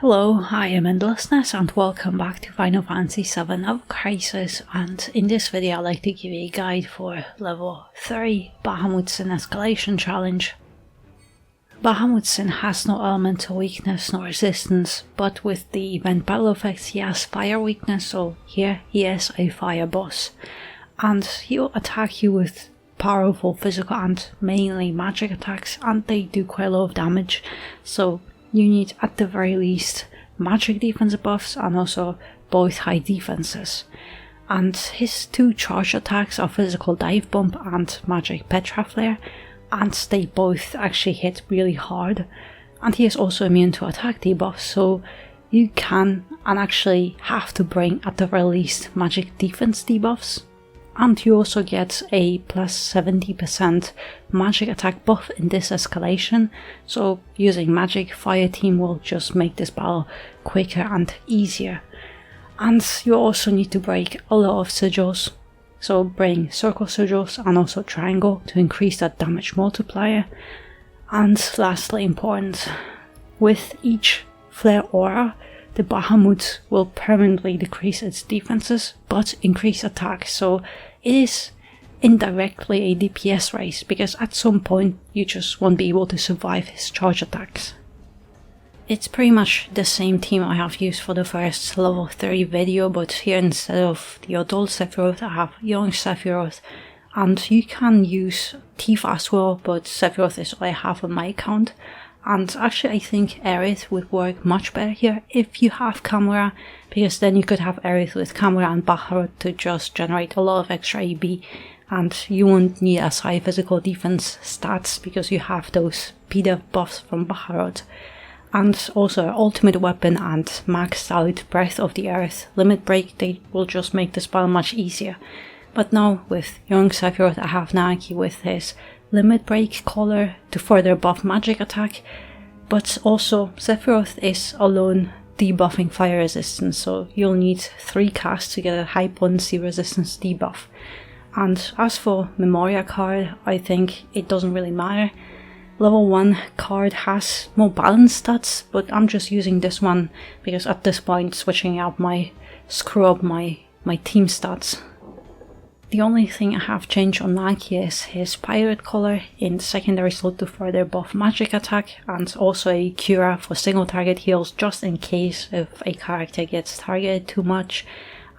Hello, I am Endlessness and welcome back to Final Fantasy VII Level Crisis, and in this video I'd like to give you a guide for level 3 Bahamut SIN Escalation Challenge. Bahamut SIN has no elemental weakness nor resistance, but with the event battle effects he has fire weakness, so here he is a fire boss. And he'll attack you with powerful physical and mainly magic attacks, and they do quite a lot of damage, so you need at the very least magic defense buffs and also both high defenses. And his two charge attacks are physical dive bomb and magic petra flare, and they both actually hit really hard. And he is also immune to attack debuffs, so you can and actually have to bring at the very least magic defense debuffs. And you also get a plus 70% magic attack buff in this escalation, so using magic fire team will just make this battle quicker and easier. And you also need to break a lot of sigils, so bring circle sigils and also triangle to increase that damage multiplier. And lastly important, with each flare aura, the Bahamut will permanently decrease its defenses but increase attacks, so it is indirectly a DPS race, because at some point you just won't be able to survive his charge attacks. It's pretty much the same team I have used for the first level 3 video, but here instead of the adult Sephiroth I have young Sephiroth, and you can use Tifa as well, but Sephiroth is all I have on my account. And actually I think Aerith would work much better here if you have camera, because then you could have Aerith with camera and Bahamut to just generate a lot of extra AB, and you won't need as high physical defense stats because you have those PDEF buffs from Bahamut. And also ultimate weapon and maxed out Breath of the Earth limit break, they will just make this battle much easier. But now with young Sephiroth I have Nagi with his limit break collar to further buff magic attack, but also Sephiroth is alone debuffing fire resistance, so you'll need 3 casts to get a high potency resistance debuff. And as for Memoria card, I think it doesn't really matter. Level 1 card has more balanced stats, but I'm just using this one because at this point switching out might screw up my team stats. The only thing I have changed on Nagi is his pirate collar in the secondary slot to further buff magic attack, and also a Cura for single target heals just in case if a character gets targeted too much.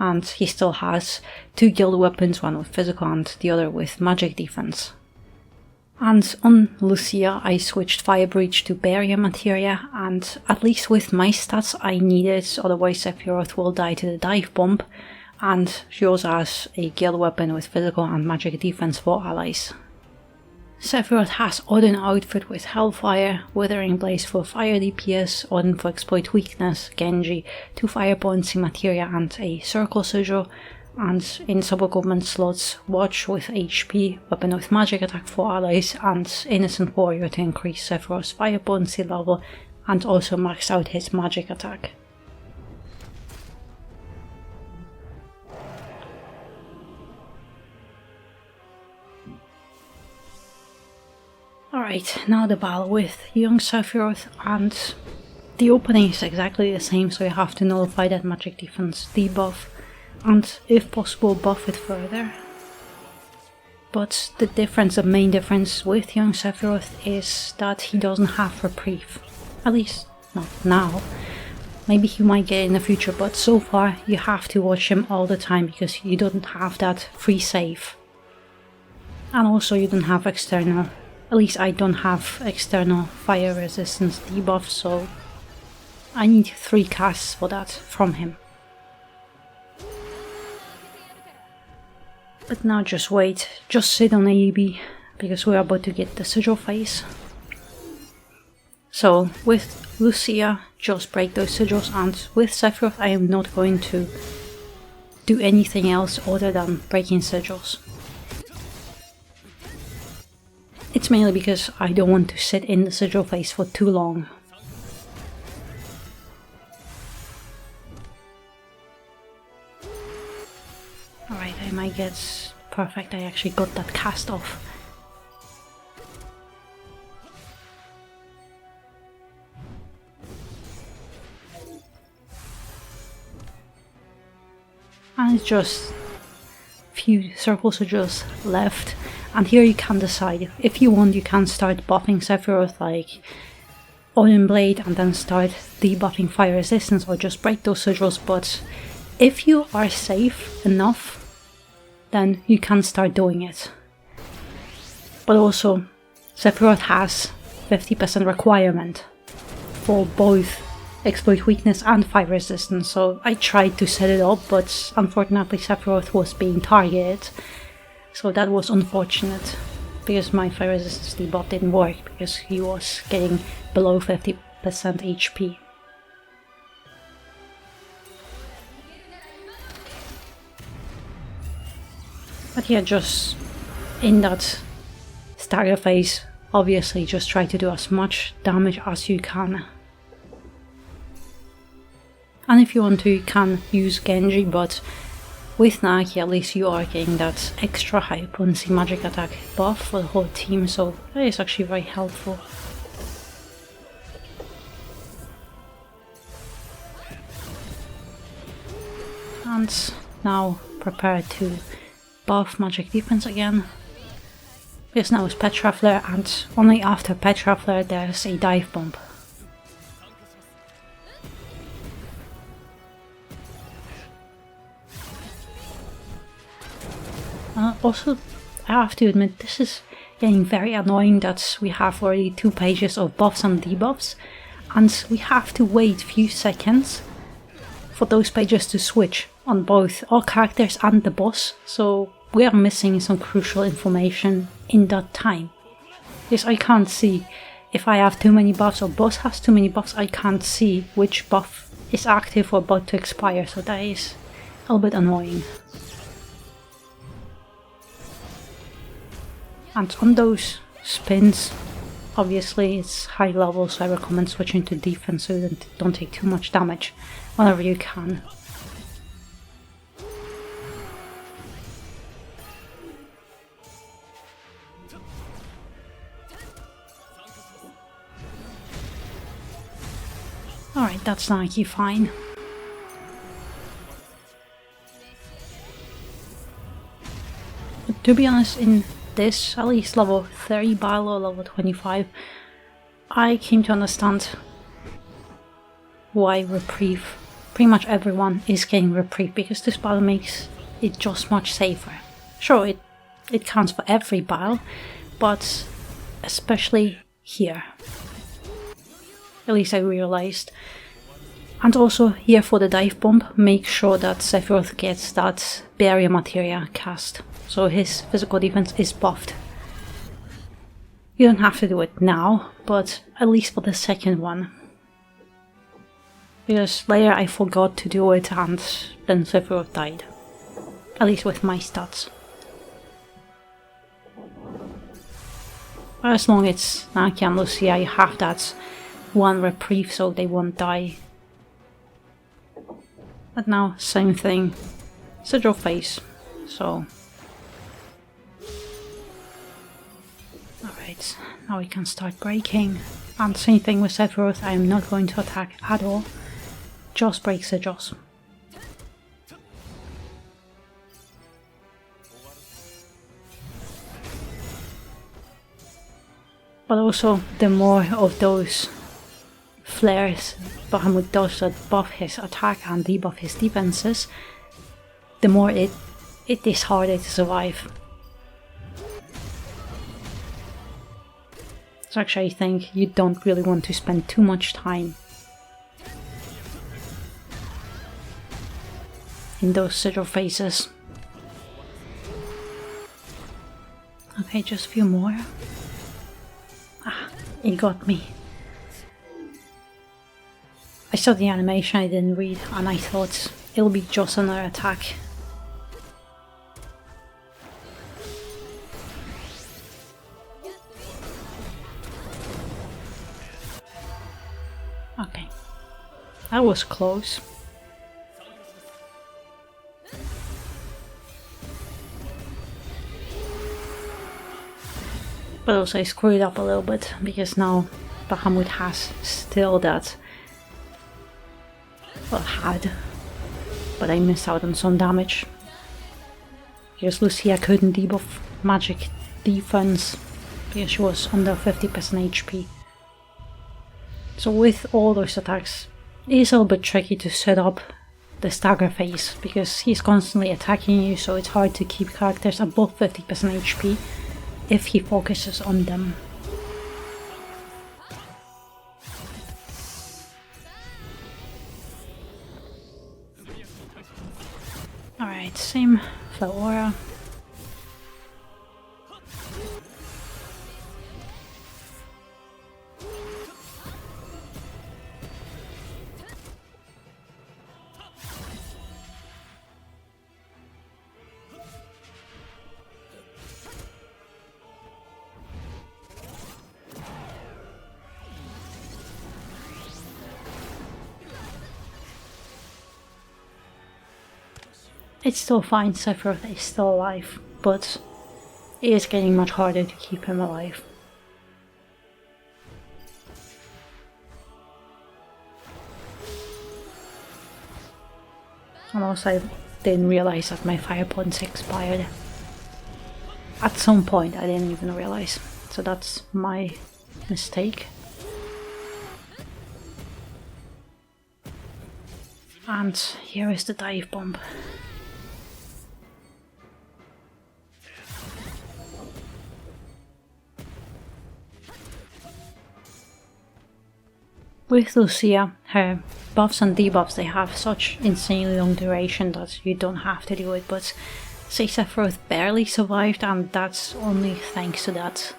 And he still has 2 guild weapons, one with physical and the other with magic defense. And on Lucia I switched Fire Breach to Barrier Materia, and at least with my stats I need it, otherwise Sephiroth will die to the dive bomb. And she also has a guild weapon with physical and magic defense for allies. Sephiroth has Odin outfit with Hellfire, Withering Blaze for fire DPS, Odin for exploit weakness, Genji 2 fire potency materia and a circle sigil, and in sub-equipment slots Watch with HP, weapon with magic attack for allies, and Innocent Warrior to increase Sephiroth's fire potency level and also max out his magic attack. Alright, now the battle with young Sephiroth, and the opening is exactly the same, so you have to nullify that magic defense debuff and if possible buff it further. But the main difference with young Sephiroth is that he doesn't have reprieve. At least not now. Maybe he might get it in the future, but so far you have to watch him all the time because you don't have that free save. And also you don't have external. At least I don't have external fire resistance debuff, so I need 3 casts for that from him. But now just wait, just sit on AEB, because we're about to get the sigil phase. So with Lucia, just break those sigils, and with Sephiroth I am not going to do anything else other than breaking sigils. It's mainly because I don't want to sit in the sigil phase for too long. Alright, I might get perfect, I actually got that cast off. and it's just few circles are just left, and here you can decide if you want. You can start buffing Sephiroth like Iron Blade and then start debuffing fire resistance, or just break those sigils. But if you are safe enough, then you can start doing it. But also Sephiroth has 50% requirement for both exploit weakness and fire resistance, so I tried to set it up, but unfortunately Sephiroth was being targeted, so that was unfortunate, because my fire resistance debuff didn't work, because he was getting below 50% HP. But yeah, just in that stagger phase, obviously just try to do as much damage as you can. And if you want to, you can use Genji, but with Naki at least you are getting that extra high potency magic attack buff for the whole team, so that is actually very helpful. And now prepare to buff magic defense again. Because now it's Petra Flare, and only after Petra Flare there's a dive bomb. Also, I have to admit, this is getting very annoying that we have already 2 pages of buffs and debuffs, and we have to wait a few seconds for those pages to switch on both our characters and the boss, so we are missing some crucial information in that time. Because I can't see if I have too many buffs or boss has too many buffs, I can't see which buff is active or about to expire, so that is a little bit annoying. And on those spins, obviously it's high level, so I recommend switching to defense so you don't take too much damage whenever you can. Alright, that's Nike, fine. But to be honest, in this, at least level 30 battle or level 25, I came to understand why reprieve, pretty much everyone is getting reprieve, because this battle makes it just much safer. Sure, it counts for every battle, but especially here. At least I realized. And also here for the dive bomb, make sure that Sephiroth gets that barrier materia cast, so his physical defense is buffed. You don't have to do it now, but at least for the second one. Because later I forgot to do it and then Sephiroth died. At least with my stats. But as long as it's Naki and Lucia, you have that one reprieve so they won't die. But now, same thing. Sigil phase, so... Alright, now we can start breaking. And same thing with Sephiroth, I am not going to attack at all. Just break sigils. But also, the more of those flares Bahamut does that buff his attack and debuff his defenses, the more it is harder to survive. So actually I think you don't really want to spend too much time in those sigil phases. Okay, just a few more. Ah, it got me. I saw the animation, I didn't read, and I thought it'll be just another attack. Okay, that was close. But also I screwed up a little bit, because now Bahamut has still that, well, had but I missed out on some damage. Because Lucia couldn't debuff magic defense because she was under 50% HP. So with all those attacks, it is a little bit tricky to set up the stagger phase because he's constantly attacking you, so it's hard to keep characters above 50% HP if he focuses on them. Alright, same for Aura. It's still fine, Sephiroth is still alive, but it is getting much harder to keep him alive. And also I didn't realize that my fire points expired. At some point I didn't even realize, so that's my mistake. And here is the dive bomb. With Lucia, her buffs and debuffs, they have such insanely long duration that you don't have to do it, but say Sephiroth barely survived, and that's only thanks to that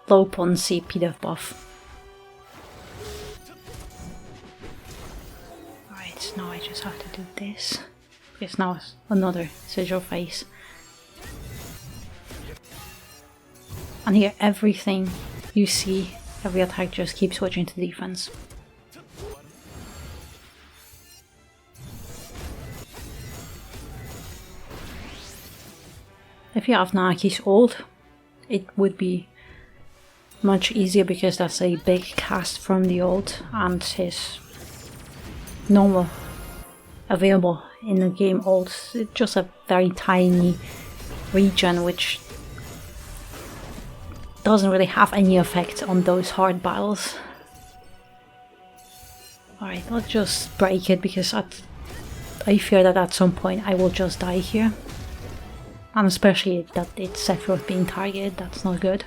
low potency PDF buff. Alright, now I just have to do this, because now it's another sigil phase. And here everything you see, every attack just keeps switching to defense. If you have Naki's ult, it would be much easier because that's a big cast from the ult, and his normal available in the game ult is just a very tiny regen which doesn't really have any effect on those hard battles. Alright, I'll just break it because I fear that at some point I will just die here. And especially that it's Sephiroth being targeted, that's not good.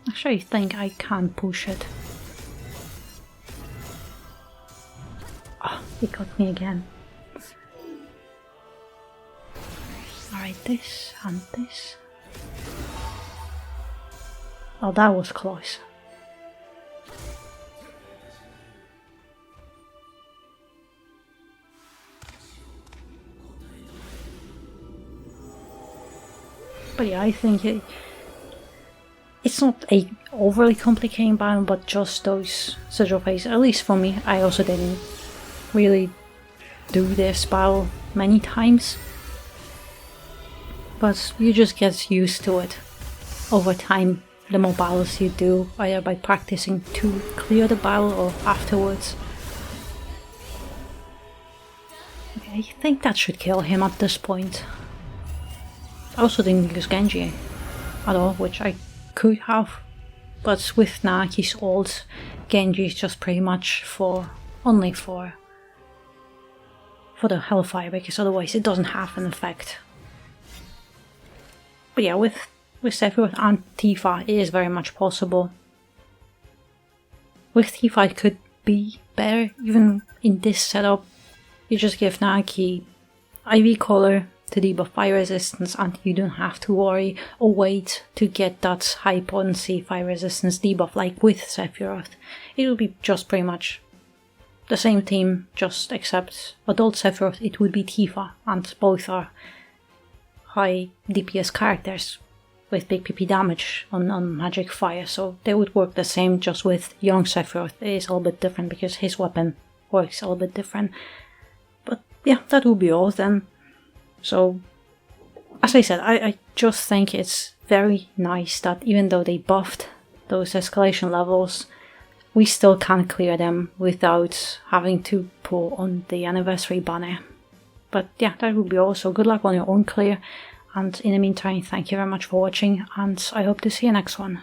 Actually, I think I can push it. Oh, it got me again. Alright, this and this. Oh, that was close. But yeah, I think it's not a overly complicated battle, but just those sigil phases, at least for me. I also didn't really do this battle many times, but you just get used to it over time. The more battles you do, either by practicing to clear the battle or afterwards. Okay, I think that should kill him at this point. I also didn't use Genji at all, which I could have, but with Naki's ult, Genji is just pretty much only for the Hellfire, because otherwise it doesn't have an effect. But yeah, with Sephiroth and Tifa, it is very much possible. With Tifa it could be better, even in this setup. You just give Naki IV color to debuff fire resistance, and you don't have to worry or wait to get that high potency fire resistance debuff like with Sephiroth. It will be just pretty much the same team, just except adult Sephiroth it would be Tifa, and both are high DPS characters with big PP damage on magic fire, so they would work the same. Just with young Sephiroth it is a little bit different because his weapon works a little bit different. But yeah, that will be all then. So, as I said, I just think it's very nice that even though they buffed those escalation levels, we still can clear them without having to pull on the anniversary banner. But yeah, that would be all. So good luck on your own clear, and in the meantime, thank you very much for watching, and I hope to see you next one.